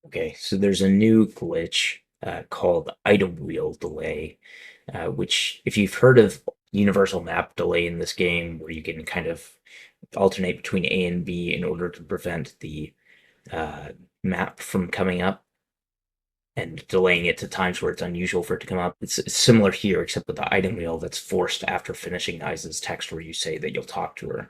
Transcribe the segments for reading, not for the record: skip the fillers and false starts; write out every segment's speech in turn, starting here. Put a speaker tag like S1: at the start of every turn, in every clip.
S1: Okay, so there's a new glitch called item wheel delay, which, if you've heard of universal map delay in this game, where you can kind of alternate between A and B in order to prevent the uh, map from coming up and delaying it to times where it's unusual for it to come up. It's similar here, except with the item wheel that's forced after finishing Isa's text where you say that you'll talk to her.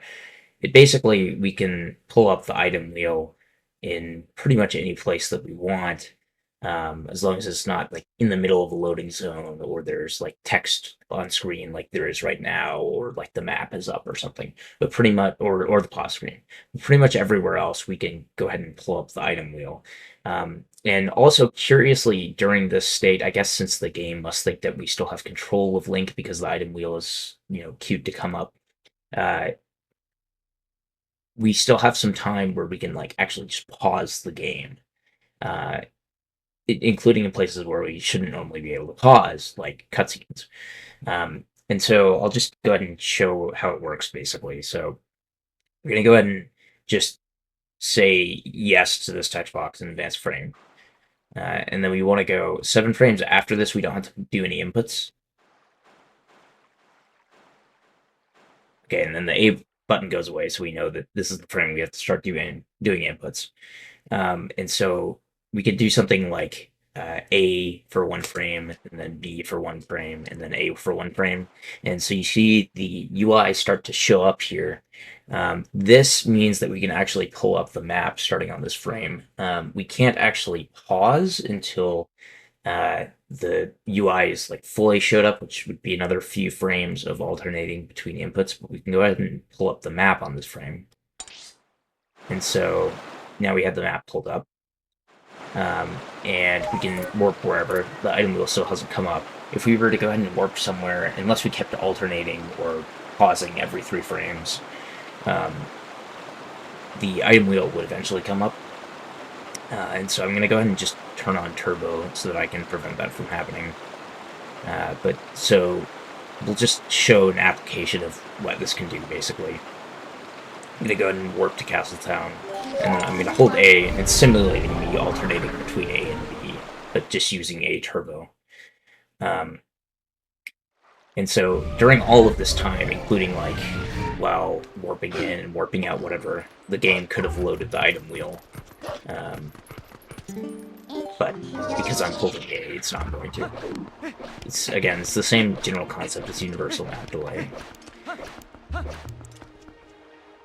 S1: It basically, we can pull up the item wheel in pretty much any place that we want, as long as it's not like in the middle of a loading zone or there's like text on screen like there is right now, or like the map is up or something. But pretty much, or the pause screen. Pretty much everywhere else, we can go ahead and pull up the item wheel. And also, curiously, during this state, I guess since the game must think that we still have control of Link because the item wheel is, queued to come up, uh, we still have some time where we can like actually just pause the game, uh, including in places where we shouldn't normally be able to pause, like cutscenes. And so I'll just go ahead and show how it works basically. So we're gonna go ahead and just say yes to this text box in advanced frame. And then we want to go 7 frames after this. We don't have to do any inputs. Okay, and then the A button goes away, so we know that this is the frame we have to start doing inputs. And so we could do something like A for 1 frame, and then B for 1 frame, and then A for 1 frame. And so you see the UI start to show up here. This means that we can actually pull up the map starting on this frame. We can't actually pause until the UI is like fully showed up, which would be another few frames of alternating between inputs, but we can go ahead and pull up the map on this frame. And so now we have the map pulled up. And we can warp wherever. The item wheel still hasn't come up. If we were to go ahead and warp somewhere, unless we kept alternating or pausing every 3 frames, the item wheel would eventually come up. And so I'm going to go ahead and just turn on turbo so that I can prevent that from happening. But so we'll just show an application of what this can do, basically. I'm going to go ahead and warp to Castletown, and then I'm going to hold A, and it's simulating me alternating between A and B, but just using A turbo. And so during all of this time, including like while warping in and warping out, whatever, the game could have loaded the item wheel. But because I'm holding A, it's not going to. It's the same general concept as universal map delay.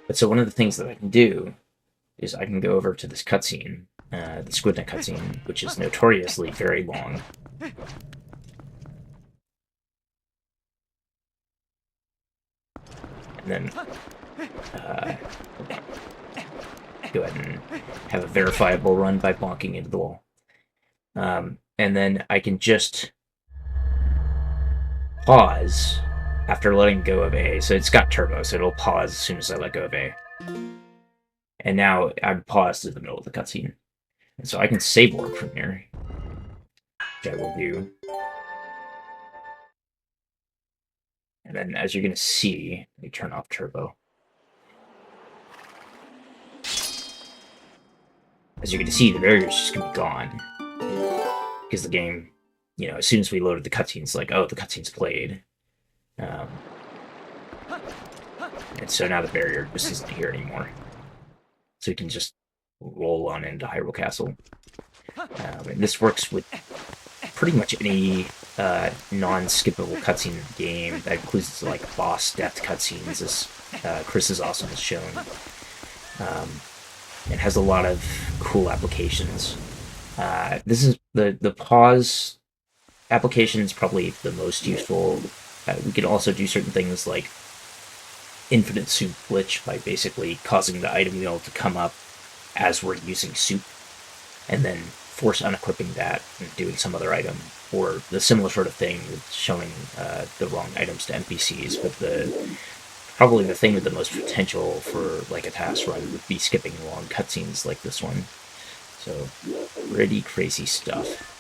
S1: But so one of the things that I can do is I can go over to this cutscene, the Squidnet cutscene, which is notoriously very long. And then go ahead and have a verifiable run by bonking into the wall. And then I can just pause after letting go of A. So it's got turbo, so it'll pause as soon as I let go of A. And now I'm paused in the middle of the cutscene. And so I can save warp from here, which I will do. And then, as you're going to see, let me turn off turbo. As you're going to see, the barrier's just going to be gone. Because the game, as soon as we loaded the cutscene, it's like, oh, the cutscene's played. And so now the barrier just isn't here anymore. So we can just roll on into Hyrule Castle. And this works with pretty much any non-skippable cutscene in the game. That includes like boss death cutscenes, as ChrisIsAwesome has shown. It has a lot of cool applications. This is the pause application is probably the most useful. We can also do certain things like infinite soup glitch by basically causing the item wheel to come up as we're using soup, and then force unequipping that and doing some other item, or the similar sort of thing with showing the wrong items to NPCs. But probably the thing with the most potential for like a task run would be skipping long cutscenes like this one. So pretty crazy stuff.